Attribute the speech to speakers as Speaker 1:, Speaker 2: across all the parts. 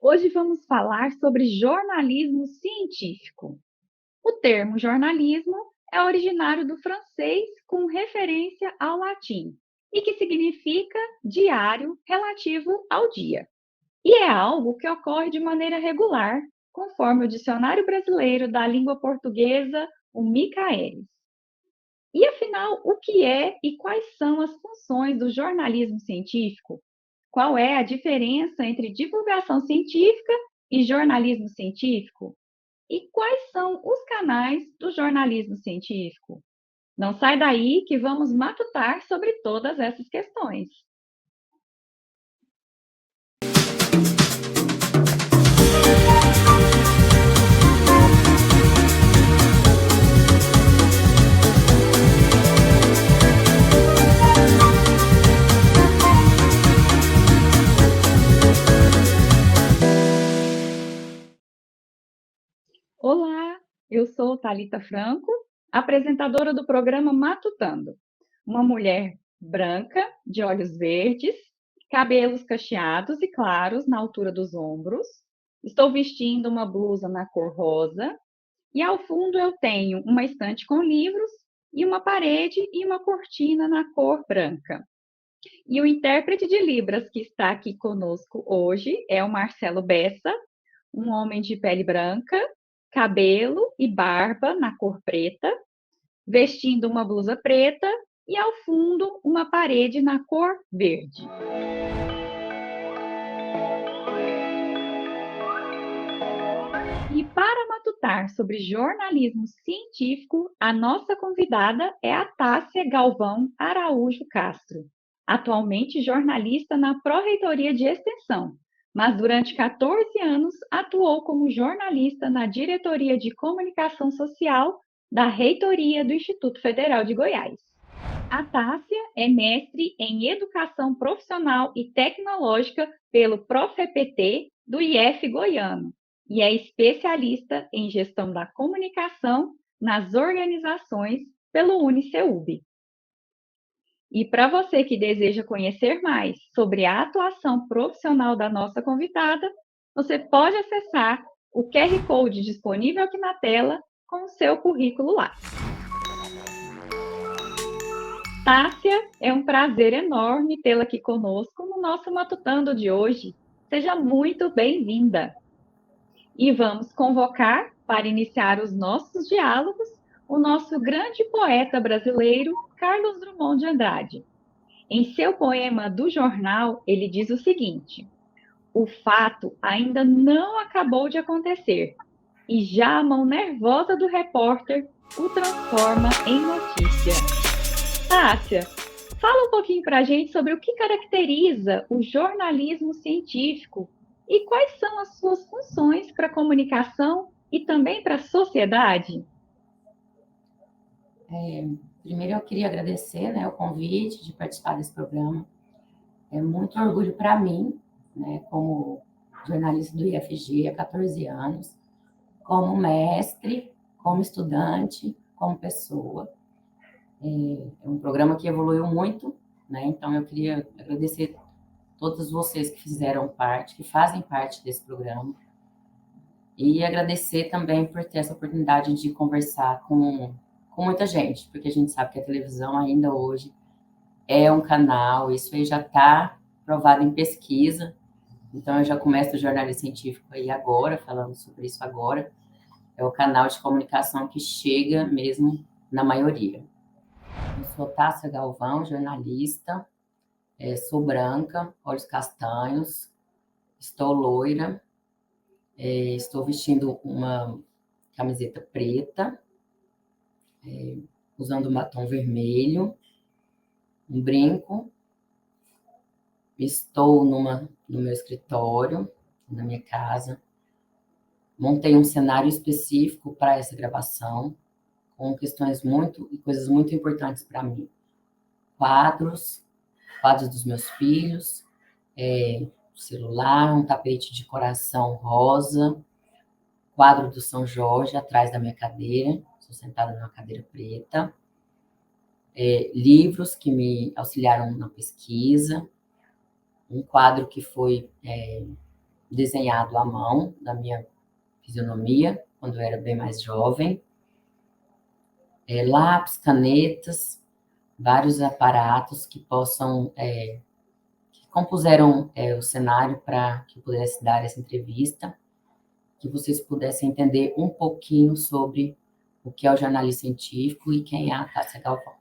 Speaker 1: Hoje vamos falar sobre jornalismo científico. O termo jornalismo é originário do francês com referência ao latim e que significa diário relativo ao dia. E é algo que ocorre de maneira regular, conforme o Dicionário Brasileiro da Língua Portuguesa, o Michaelis. E afinal, o que é e quais são as funções do jornalismo científico? Qual é a diferença entre divulgação científica e jornalismo científico? E quais são os canais do jornalismo científico? Não sai daí que vamos matutar sobre todas essas questões. Olá, eu sou Thalita Franco, apresentadora do programa Matutando. Uma mulher branca, de olhos verdes, cabelos cacheados e claros na altura dos ombros. Estou vestindo uma blusa na cor rosa e ao fundo eu tenho uma estante com livros e uma parede e uma cortina na cor branca. E o intérprete de Libras que está aqui conosco hoje é o Marcelo Bessa, um homem de pele branca, cabelo e barba na cor preta, vestindo uma blusa preta e ao fundo uma parede na cor verde. E para matutar sobre jornalismo científico, a nossa convidada é a Tássia Galvão Araújo Castro, atualmente jornalista na Pró-Reitoria de Extensão, mas durante 14 anos atuou como jornalista na Diretoria de Comunicação Social da Reitoria do Instituto Federal de Goiás. A Tássia é mestre em Educação Profissional e Tecnológica pelo ProfEPT do IF Goiano e é especialista em Gestão da Comunicação nas organizações pelo UniCeub. E para você que deseja conhecer mais sobre a atuação profissional da nossa convidada, você pode acessar o QR Code disponível aqui na tela com o seu currículo lá. Tássia, é um prazer enorme tê-la aqui conosco no nosso Matutando de hoje. Seja muito bem-vinda. E vamos convocar, para iniciar os nossos diálogos, o nosso grande poeta brasileiro, Carlos Drummond de Andrade. Em seu poema do jornal, ele diz o seguinte: o fato ainda não acabou de acontecer, e já a mão nervosa do repórter o transforma em notícia. Tássia, fala um pouquinho para a gente sobre o que caracteriza o jornalismo científico e quais são as suas funções para a comunicação e também para a sociedade.
Speaker 2: Primeiro eu queria agradecer, o convite de participar desse programa. É muito orgulho para mim, como jornalista do IFG há 14 anos, como mestre, como estudante, como pessoa. É um programa que evoluiu muito, então eu queria agradecer todos vocês que fizeram parte, que fazem parte desse programa, e agradecer também por ter essa oportunidade de conversar com muita gente, porque a gente sabe que a televisão ainda hoje é um canal, isso aí já está provado em pesquisa, então eu já começo o jornalismo científico aí agora, falando sobre isso agora, é o canal de comunicação que chega mesmo na maioria. Eu sou Tássia Galvão, jornalista, sou branca, olhos castanhos, estou loira, estou vestindo uma camiseta preta, usando um batom vermelho, um brinco. Estou no meu escritório, na minha casa. Montei um cenário específico para essa gravação, com coisas muito importantes para mim. Quadros dos meus filhos, celular, um tapete de coração rosa, quadro do São Jorge atrás da minha cadeira, estou sentada numa cadeira preta, livros que me auxiliaram na pesquisa, um quadro que foi desenhado à mão, da minha fisionomia, quando eu era bem mais jovem. Lápis, canetas, vários aparatos que possam, que compuseram o cenário para que eu pudesse dar essa entrevista, que vocês pudessem entender um pouquinho sobre o que é o jornalismo científico e quem é a Tássia Galvão.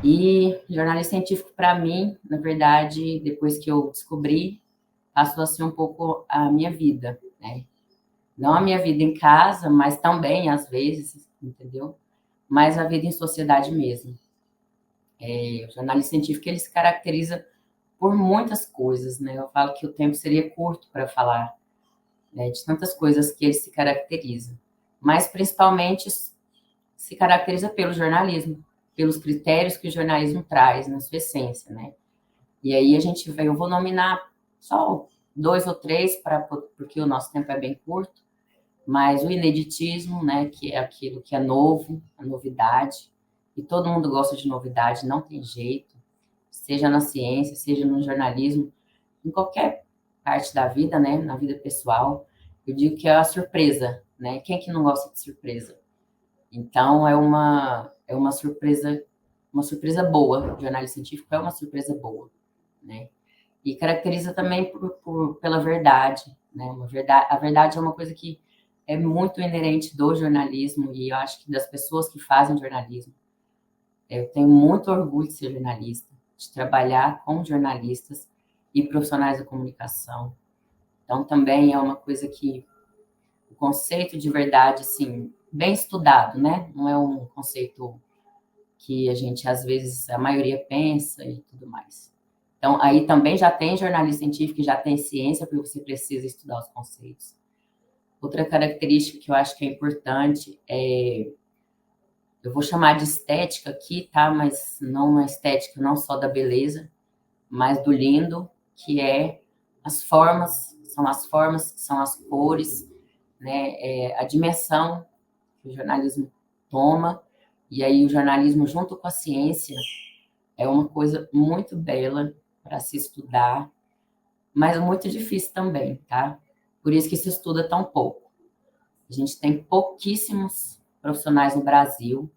Speaker 2: E jornalismo científico, para mim, na verdade, depois que eu descobri, passou a ser um pouco a minha vida, né? Não a minha vida em casa, mas também, às vezes, entendeu? Mas a vida em sociedade mesmo. O jornalismo científico, ele se caracteriza por muitas coisas, né? Eu falo que o tempo seria curto para falar, né, de tantas coisas que ele se caracteriza. Mas, principalmente, se caracteriza pelo jornalismo, pelos critérios que o jornalismo traz na sua essência, né? E aí eu vou nominar só 2 ou 3, porque o nosso tempo é bem curto, mas o ineditismo, né, que é aquilo que é novo, a novidade, e todo mundo gosta de novidade, não tem jeito, seja na ciência, seja no jornalismo, em qualquer parte da vida, né, na vida pessoal, eu digo que é a surpresa, né? Quem é que não gosta de surpresa? Então, é uma surpresa boa. O jornalismo científico é uma surpresa boa, né? E caracteriza também pela verdade, né? A verdade é uma coisa que é muito inerente do jornalismo e eu acho que das pessoas que fazem jornalismo. Eu tenho muito orgulho de ser jornalista, de trabalhar com jornalistas e profissionais da comunicação. Então, também é uma coisa que o conceito de verdade, assim, bem estudado, né? Não é um conceito que a gente, às vezes, a maioria pensa e tudo mais. Então, aí também já tem jornalismo científico, já tem ciência, porque você precisa estudar os conceitos. Outra característica que eu acho que é importante eu vou chamar de estética aqui, tá? Mas não uma estética não só da beleza, mas do lindo, que é as formas, são as cores, né? A dimensão que o jornalismo toma, e aí o jornalismo junto com a ciência é uma coisa muito bela para se estudar, mas muito difícil também, tá? Por isso que se estuda tão pouco. A gente tem pouquíssimos profissionais no Brasil,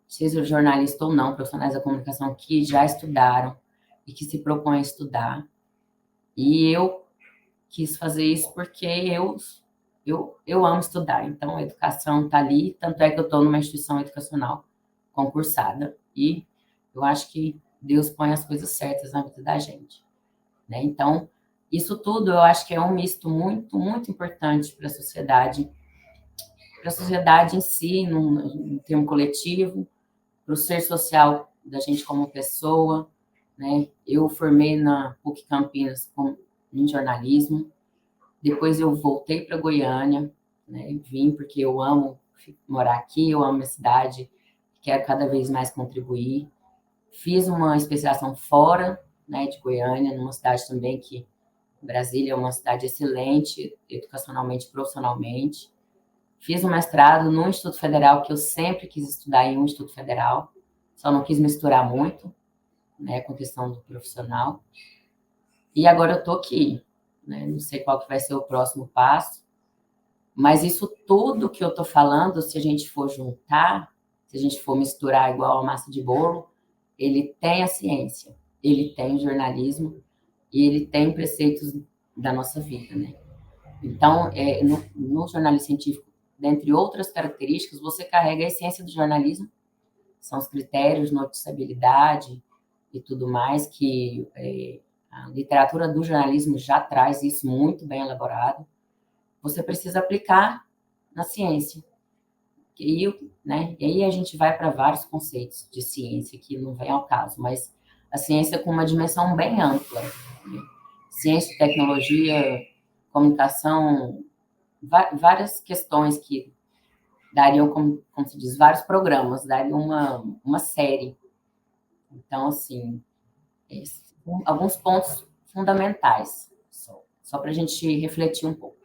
Speaker 2: seja jornalista ou não, profissionais da comunicação que já estudaram e que se propõem a estudar. E eu quis fazer isso porque eu amo estudar. Então, a educação está ali, tanto é que eu estou numa instituição educacional concursada. E eu acho que Deus põe as coisas certas na vida da gente, né? Então, isso tudo eu acho que é um misto muito, muito importante para a sociedade em si, num termo coletivo, para o ser social da gente como pessoa, né? Eu formei na PUC Campinas em jornalismo, depois eu voltei para Goiânia, né? Vim porque eu amo morar aqui, eu amo minha cidade, quero cada vez mais contribuir. Fiz uma especialização fora, né, de Goiânia, numa cidade também que Brasília é uma cidade excelente, educacionalmente, profissionalmente. Fiz um mestrado no Instituto Federal, que eu sempre quis estudar em um Instituto Federal, só não quis misturar muito, né, com a questão do profissional. E agora eu estou aqui, né, não sei qual que vai ser o próximo passo, mas isso tudo que eu estou falando, se a gente for juntar, se a gente for misturar igual a massa de bolo, ele tem a ciência, ele tem o jornalismo e ele tem preceitos da nossa vida, né? Então, no jornalismo científico, dentre outras características, você carrega a essência do jornalismo, são os critérios, noticiabilidade e tudo mais, que a literatura do jornalismo já traz isso muito bem elaborado. Você precisa aplicar na ciência. Né? E aí a gente vai para vários conceitos de ciência, que não vem ao caso, mas a ciência com uma dimensão bem ampla. Né? Ciência, tecnologia, comunicação, várias questões que dariam, como se diz, vários programas, dariam uma série. Então, assim, alguns pontos fundamentais, só para a gente refletir um pouco.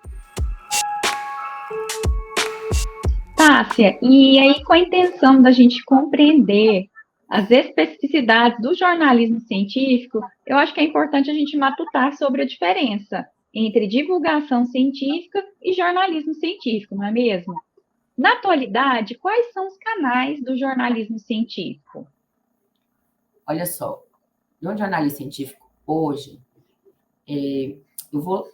Speaker 1: Tássia, e aí com a intenção da gente compreender as especificidades do jornalismo científico, eu acho que é importante a gente matutar sobre a diferença. entre divulgação científica e jornalismo científico, não é mesmo? Na atualidade, quais são os canais do jornalismo científico?
Speaker 2: Olha só, no jornalismo científico hoje, eu vou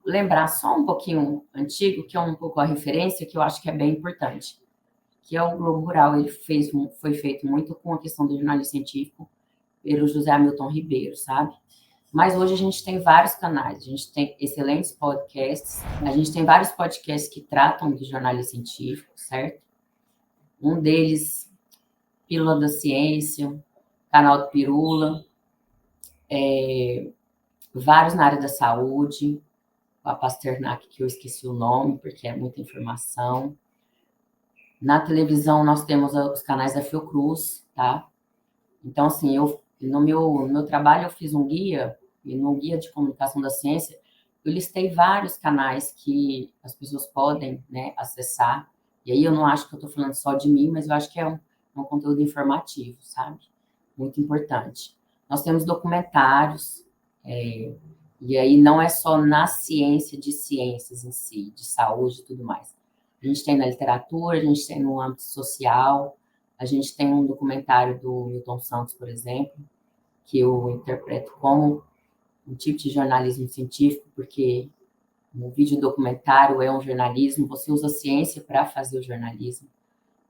Speaker 2: lembrar só um pouquinho antigo, que é um pouco a referência, que eu acho que é bem importante, que é o Globo Rural. Ele foi feito muito com a questão do jornalismo científico pelo José Hamilton Ribeiro, sabe? Mas hoje a gente tem vários canais, a gente tem excelentes podcasts, a gente tem vários podcasts que tratam do jornalismo científico, certo? Um deles, Pílula da Ciência, Canal do Pirula, vários na área da saúde, a Pasternak, que eu esqueci o nome, porque é muita informação. Na televisão, nós temos os canais da Fiocruz, tá? Então, assim, no meu trabalho, eu fiz um guia, e no guia de comunicação da ciência, eu listei vários canais que as pessoas podem, né, acessar. E aí eu não acho que eu estou falando só de mim, mas eu acho que é um conteúdo informativo, sabe? Muito importante. Nós temos documentários, e aí não é só na ciência de ciências em si, de saúde e tudo mais. A gente tem na literatura, a gente tem no âmbito social, a gente tem um documentário do Milton Santos, por exemplo, que eu interpreto como um tipo de jornalismo científico, porque o vídeo documentário é um jornalismo, você usa a ciência para fazer o jornalismo.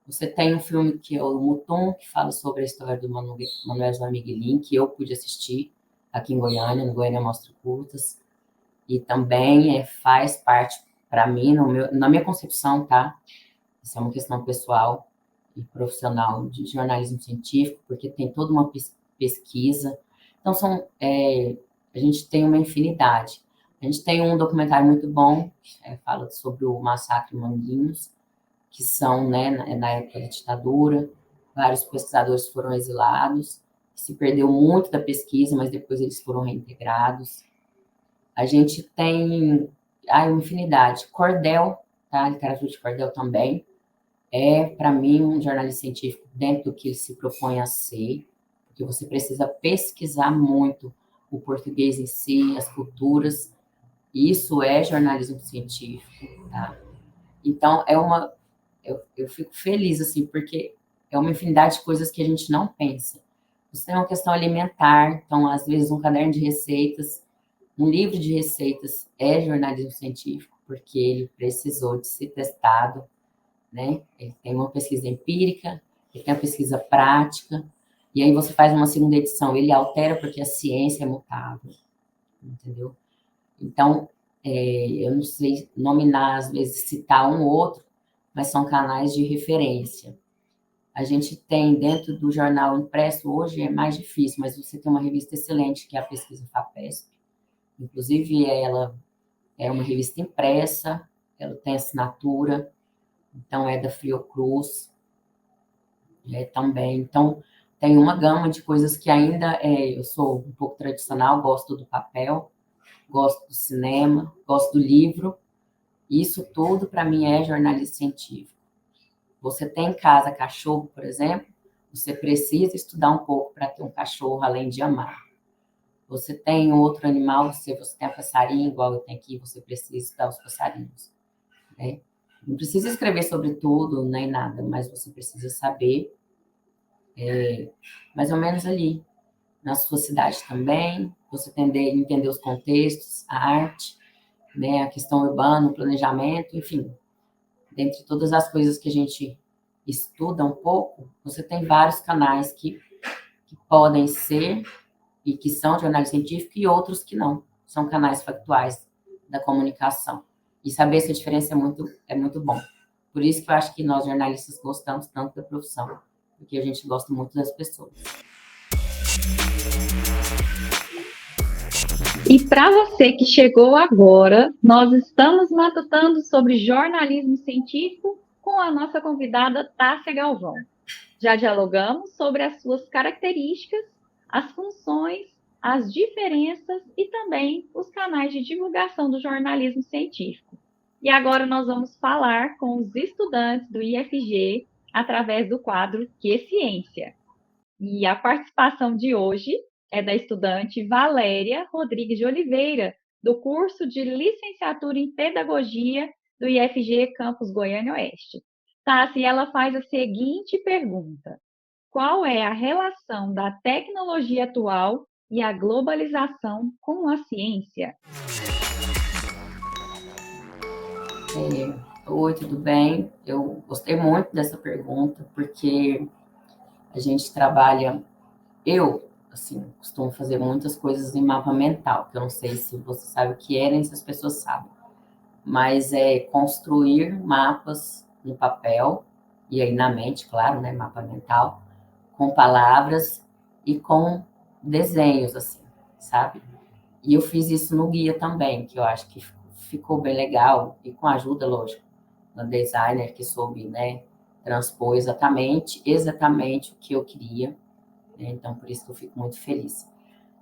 Speaker 2: Você tem um filme que é o Mutum, que fala sobre a história do Manuel João Miguelin, que eu pude assistir aqui em Goiânia, no Goiânia Mostra Curtas, e também faz parte, para mim, na minha concepção, tá? Isso é uma questão pessoal e profissional de jornalismo científico, porque tem toda uma pesquisa. Então, a gente tem uma infinidade. A gente tem um documentário muito bom, fala sobre o massacre em Manguinhos, que são, né, na época da ditadura, vários pesquisadores foram exilados, se perdeu muito da pesquisa, mas depois eles foram reintegrados. A gente tem uma infinidade. Cordel, tá? Literatura de Cordel também para mim, um jornalista científico dentro do que ele se propõe a ser, porque você precisa pesquisar muito o português em si, as culturas, e isso é jornalismo científico, tá? Então, eu fico feliz, assim, porque é uma infinidade de coisas que a gente não pensa. Você tem uma questão alimentar, então, às vezes, um caderno de receitas, um livro de receitas é jornalismo científico, porque ele precisou de ser testado, né? Ele tem uma pesquisa empírica, ele tem uma pesquisa prática, e aí você faz uma segunda edição, ele altera porque a ciência é mutável, entendeu? Então, eu não sei nominar, às vezes, citar um ou outro, mas são canais de referência. A gente tem dentro do jornal impresso, hoje é mais difícil, mas você tem uma revista excelente, que é a Pesquisa FAPESP. Inclusive, ela é uma revista impressa, ela tem assinatura, então é da Fiocruz também. Então, tem uma gama de coisas que ainda eu sou um pouco tradicional, gosto do papel, gosto do cinema, gosto do livro. Isso tudo, para mim, é jornalismo científico. Você tem em casa cachorro, por exemplo, você precisa estudar um pouco para ter um cachorro, além de amar. Você tem outro animal, você tem um passarinho, igual eu tenho aqui, você precisa estudar os passarinhos, né? Não precisa escrever sobre tudo, nem nada, mas você precisa saber mais ou menos ali, na sua cidade também, você entender os contextos, a arte, né, a questão urbana, o planejamento, enfim, dentre todas as coisas que a gente estuda um pouco, você tem vários canais que podem ser e que são jornalismo científico e outros que não, são canais factuais da comunicação. E saber essa diferença é muito bom. Por isso que eu acho que nós jornalistas gostamos tanto da profissão, porque a gente gosta muito das pessoas.
Speaker 1: E para você que chegou agora, nós estamos matutando sobre jornalismo científico com a nossa convidada Tássia Galvão. Já dialogamos sobre as suas características, as funções, as diferenças e também os canais de divulgação do jornalismo científico. E agora nós vamos falar com os estudantes do IFG através do quadro Que Ciência. E a participação de hoje é da estudante Valéria Rodrigues de Oliveira, do curso de licenciatura em Pedagogia do IFG Campus Goiânia Oeste. Tássia, e ela faz a seguinte pergunta: qual é a relação da tecnologia atual e a globalização com a ciência?
Speaker 2: Oi, tudo bem? Eu gostei muito dessa pergunta, porque a gente trabalha, eu, assim, costumo fazer muitas coisas em mapa mental, que eu não sei se você sabe o que é, nem se as pessoas sabem, mas é construir mapas no papel, e aí na mente, claro, né, mapa mental, com palavras e com desenhos, assim, sabe? E eu fiz isso no guia também, que eu acho que ficou bem legal, e com a ajuda, lógico, do designer que soube, né, transpor exatamente o que eu queria, né? Então, por isso que eu fico muito feliz.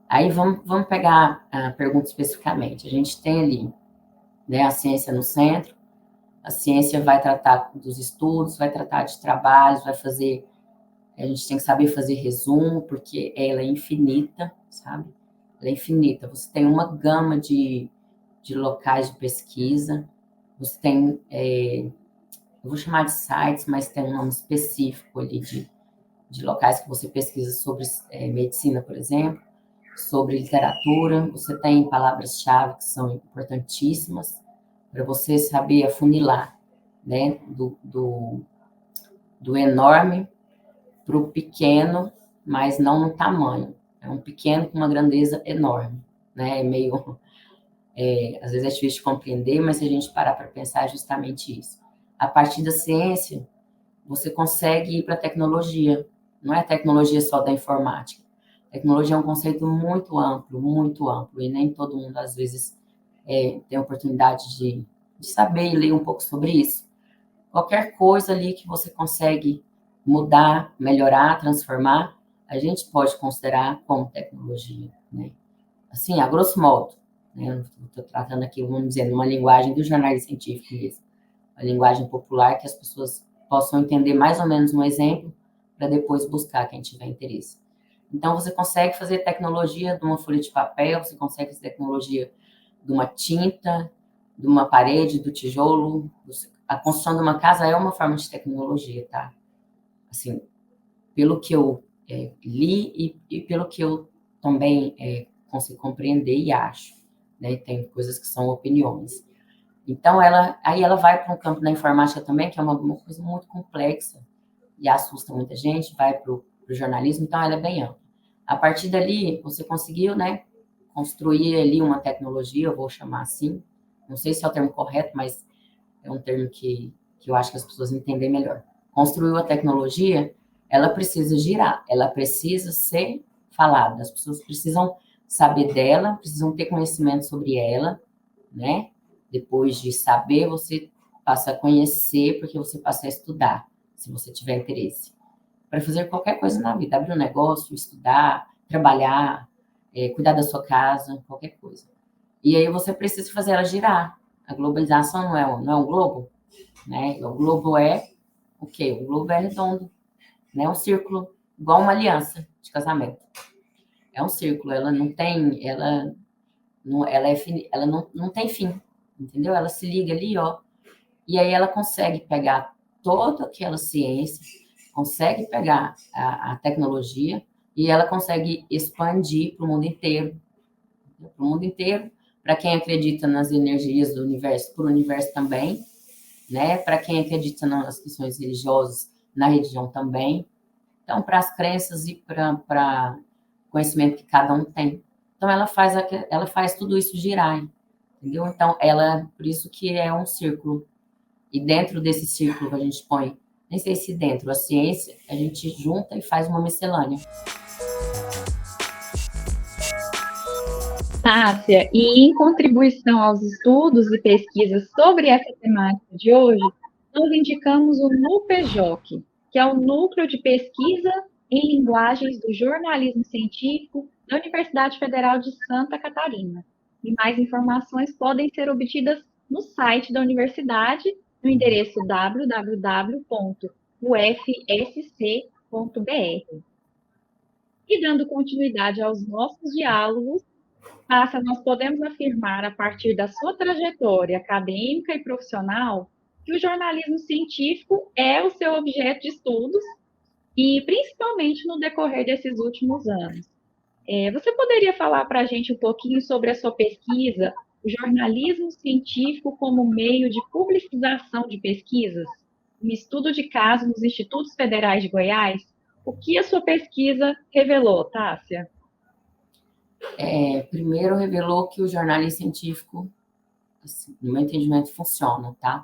Speaker 2: Aí vamos pegar a pergunta especificamente. A gente tem ali, né, a ciência no centro, a ciência vai tratar dos estudos, vai tratar de trabalhos, vai fazer. A gente tem que saber fazer resumo, porque ela é infinita, sabe? Ela é infinita. Você tem uma gama de locais de pesquisa, você tem, eu vou chamar de sites, mas tem um nome específico ali de locais que você pesquisa sobre medicina, por exemplo, sobre literatura. Você tem palavras-chave que são importantíssimas para você saber afunilar, né? Do enorme para o pequeno, mas não no tamanho. É um pequeno com uma grandeza enorme, né? É meio, às vezes é difícil de compreender, mas se a gente parar para pensar, é justamente isso. A partir da ciência, você consegue ir para a tecnologia. Não é a tecnologia só da informática. Tecnologia é um conceito muito amplo, e nem todo mundo, às vezes, tem a oportunidade de saber e ler um pouco sobre isso. Qualquer coisa ali que você consegue mudar, melhorar, transformar, a gente pode considerar como tecnologia, né? Assim, a grosso modo, né? Estou tratando aqui, vamos dizer, numa linguagem do jornalismo científico mesmo, uma linguagem popular que as pessoas possam entender mais ou menos um exemplo para depois buscar quem tiver interesse. Então, você consegue fazer tecnologia de uma folha de papel, você consegue fazer tecnologia de uma tinta, de uma parede, do tijolo. A construção de uma casa é uma forma de tecnologia, tá? Assim, pelo que eu li e pelo que eu também consigo compreender e acho, né? Tem coisas que são opiniões. Então, aí ela vai para um campo da informática também, que é uma coisa muito complexa e assusta muita gente, vai para o jornalismo, então ela é bem ampla. A partir dali, você conseguiu, né, construir ali uma tecnologia, eu vou chamar assim, não sei se é o termo correto, mas é um termo que eu acho que as pessoas entendem melhor. Construiu a tecnologia, ela precisa girar, ela precisa ser falada, as pessoas precisam saber dela, precisam ter conhecimento sobre ela, né? Depois de saber, você passa a conhecer, porque você passa a estudar, se você tiver interesse. Para fazer qualquer coisa na vida, abrir um negócio, estudar, trabalhar, cuidar da sua casa, qualquer coisa. E aí você precisa fazer ela girar. A globalização não é um globo, né? O globo é o quê? O globo é redondo, né? Um círculo, igual uma aliança de casamento. É um círculo, ela não tem fim, entendeu? Ela se liga ali, ó, e aí ela consegue pegar toda aquela ciência, consegue pegar a tecnologia e ela consegue expandir para o mundo inteiro, para o mundo inteiro, para quem acredita nas energias do universo, para o universo também, né? Para quem acredita nas questões religiosas, na religião também. Então, para as crenças e para o conhecimento que cada um tem. Então, ela faz tudo isso girar, entendeu? Então, por isso que é um círculo. E dentro desse círculo que a gente põe, nem sei se dentro, a ciência, a gente junta e faz uma miscelânea.
Speaker 1: Tássia, e em contribuição aos estudos e pesquisas sobre essa temática de hoje, nós indicamos o NUPEJOC, que é o Núcleo de Pesquisa em Linguagens do Jornalismo Científico da Universidade Federal de Santa Catarina. E mais informações podem ser obtidas no site da universidade, no endereço www.ufsc.br. E dando continuidade aos nossos diálogos, Tássia, nós podemos afirmar, a partir da sua trajetória acadêmica e profissional, que o jornalismo científico é o seu objeto de estudos e principalmente no decorrer desses últimos anos. Você poderia falar para a gente um pouquinho sobre a sua pesquisa, o jornalismo científico como meio de publicização de pesquisas, um estudo de caso nos Institutos Federais de Goiás? O que a sua pesquisa revelou, Tássia?
Speaker 2: Primeiro, revelou que o jornalismo científico, assim, no meu entendimento, funciona, tá?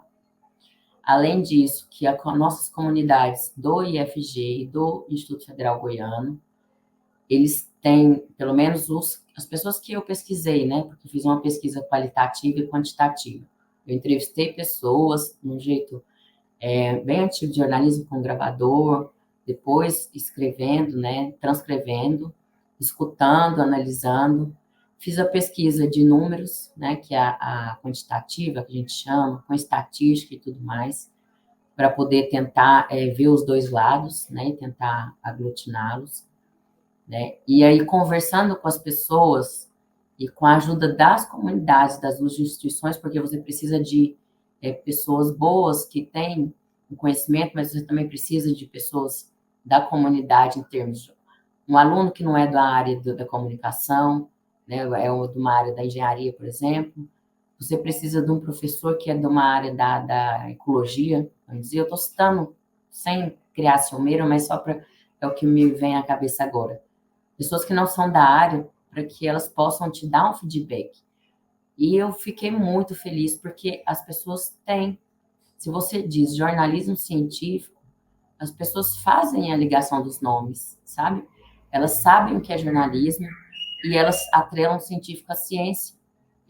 Speaker 2: Além disso, que nossas comunidades do IFG e do Instituto Federal Goiano, eles têm, pelo menos as pessoas que eu pesquisei, né? Porque eu fiz uma pesquisa qualitativa e quantitativa. Eu entrevistei pessoas, de um jeito bem antigo de jornalismo, com gravador, depois escrevendo, né? Transcrevendo, escutando, analisando. Fiz a pesquisa de números, né? Que é a quantitativa, que a gente chama, com estatística e tudo mais, para poder tentar ver os dois lados, né? E tentar aglutiná-los, né? E aí, conversando com as pessoas e com a ajuda das comunidades, das duas instituições, porque você precisa de pessoas boas que têm o conhecimento, mas você também precisa de pessoas da comunidade em termos de um aluno que não é da área da comunicação, né? De uma área da engenharia, por exemplo. Você precisa de um professor que é de uma área da ecologia, vamos dizer. Eu estou citando sem criar ciumeira, mas só para é o que me vem à cabeça agora. Pessoas que não são da área, para que elas possam te dar um feedback. E eu fiquei muito feliz, porque as pessoas têm. Se você diz jornalismo científico, as pessoas fazem a ligação dos nomes, sabe? Elas sabem o que é jornalismo e elas atrelam científico à ciência.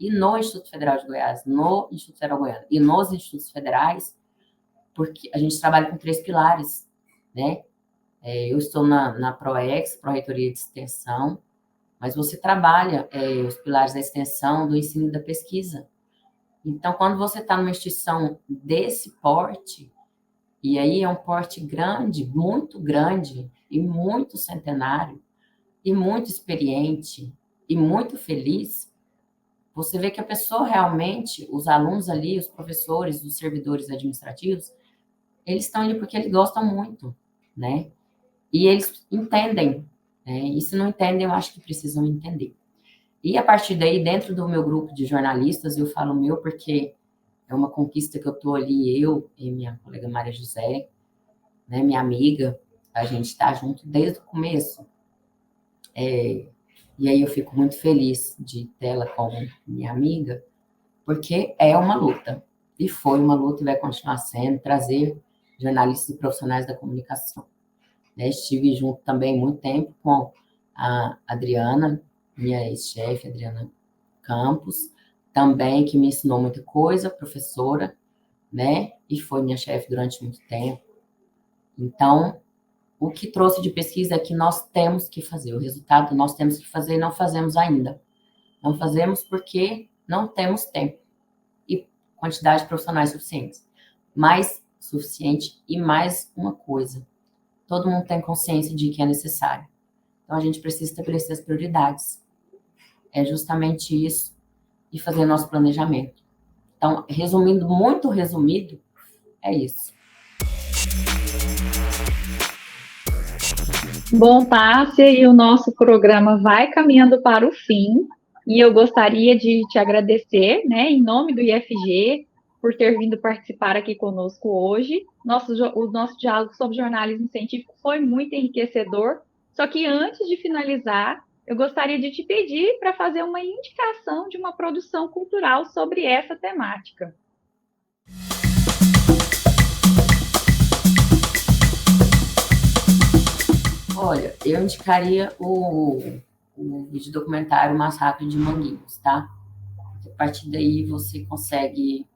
Speaker 2: E no Instituto Federal de Goiás, no Instituto Federal Goiano e nos institutos federais, porque a gente trabalha com 3 pilares, né? Eu estou na PROEX, Pró-Reitoria de Extensão, mas você trabalha os pilares da extensão, do ensino e da pesquisa. Então, quando você está numa instituição desse porte, e aí é um porte grande e muito centenário, e muito experiente, e muito feliz, você vê que a pessoa realmente, os alunos ali, os professores, os servidores administrativos, eles estão ali porque eles gostam muito, né? E eles entendem, né? E se não entendem, eu acho que precisam entender. E a partir daí, dentro do meu grupo de jornalistas, eu falo meu porque é uma conquista que eu estou ali, eu e minha colega Maria José, né, minha amiga, a gente está junto desde o começo. E aí eu fico muito feliz de tê-la como minha amiga, porque é uma luta. E foi uma luta e vai continuar sendo, trazer jornalistas e profissionais da comunicação. Né? Estive junto também muito tempo com a Adriana, minha ex-chefe, Adriana Campos, também que me ensinou muita coisa, professora, né? E foi minha chefe durante muito tempo. Então, o que trouxe de pesquisa é que nós temos que fazer, o resultado nós temos que fazer e não fazemos ainda. Não fazemos porque não temos tempo e quantidade de profissionais suficientes. Mais suficiente e mais uma coisa, todo mundo tem consciência de que é necessário. Então, a gente precisa estabelecer as prioridades. É justamente isso e fazer nosso planejamento. Então, resumindo, muito resumido, é isso.
Speaker 1: Bom, Tássia, e o nosso programa vai caminhando para o fim, e eu gostaria de te agradecer, né, em nome do IFG, por ter vindo participar aqui conosco hoje. O nosso diálogo sobre jornalismo científico foi muito enriquecedor, só que antes de finalizar, eu gostaria de te pedir para fazer uma indicação de uma produção cultural sobre essa temática.
Speaker 2: Olha, eu indicaria o vídeo documentário Massacre de Manguinhos, tá? A partir daí você consegue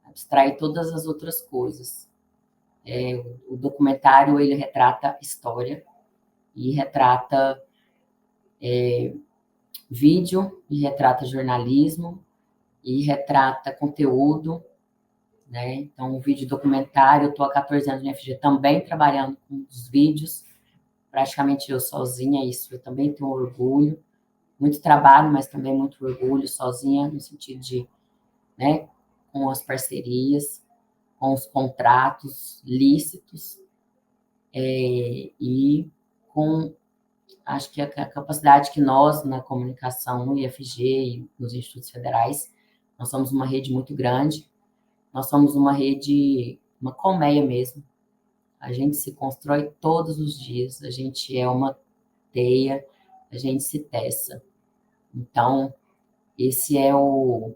Speaker 2: abstrair todas as outras coisas. O documentário, ele retrata história e retrata vídeo, e retrata jornalismo, e retrata conteúdo, né? Então, o vídeo documentário, eu estou há 14 anos no FG também trabalhando com os vídeos, praticamente eu sozinha, isso eu também tenho orgulho, muito trabalho, mas também muito orgulho, sozinha, no sentido de, né, com as parcerias, com os contratos lícitos, e com, acho que a capacidade que nós, na comunicação, no IFG e nos institutos federais, nós somos uma rede muito grande, nós somos uma rede, uma colmeia mesmo, a gente se constrói todos os dias, a gente é uma teia, a gente se teça. Então, esse é o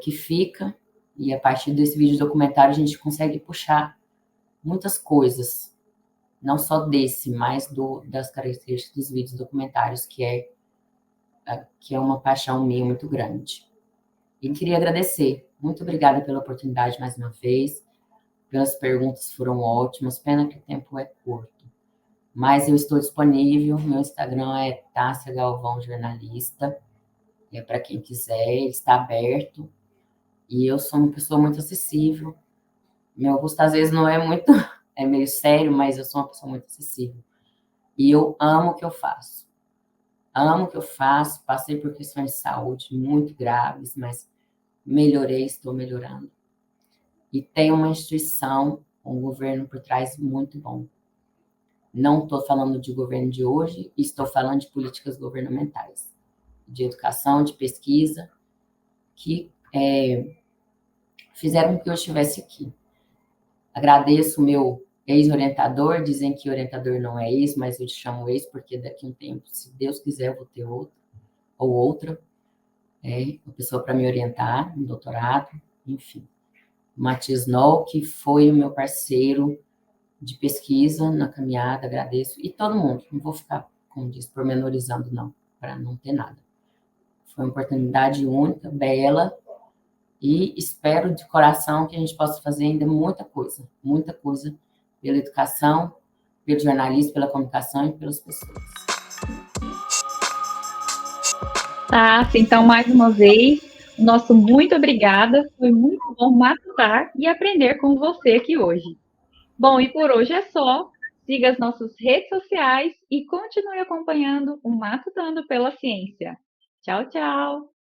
Speaker 2: que fica, e a partir desse vídeo documentário a gente consegue puxar muitas coisas, não só desse, mas das características dos vídeos documentários, que é uma paixão minha muito grande. E queria agradecer, muito obrigada pela oportunidade mais uma vez, pelas perguntas foram ótimas, pena que o tempo é curto. Mas eu estou disponível, meu Instagram é Tássia Galvão Jornalista, é para quem quiser, está aberto. E eu sou uma pessoa muito acessível. Meu rosto às vezes não é muito, é meio sério, mas eu sou uma pessoa muito acessível. E eu amo o que eu faço. Amo o que eu faço, passei por questões de saúde muito graves, mas melhorei, estou melhorando. E tem uma instituição, um governo por trás muito bom. Não estou falando de governo de hoje, estou falando de políticas governamentais, de educação, de pesquisa, que fizeram com que eu estivesse aqui. Agradeço o meu ex-orientador, dizem que orientador não é ex, mas eu te chamo ex porque daqui a um tempo, se Deus quiser, eu vou ter outro ou outra, uma pessoa para me orientar no doutorado, enfim. O Matias Noll, que foi o meu parceiro de pesquisa na caminhada, agradeço, e todo mundo, não vou ficar, como diz, pormenorizando, não, para não ter nada. Foi uma oportunidade única, bela, e espero de coração que a gente possa fazer ainda muita coisa pela educação, pelo jornalismo, pela comunicação e pelas pessoas.
Speaker 1: Tá, então, mais uma vez, nosso muito obrigada. Foi muito bom matutar e aprender com você aqui hoje. Bom, e por hoje é só. Siga as nossas redes sociais e continue acompanhando o Matutando pela Ciência. Tchau, tchau!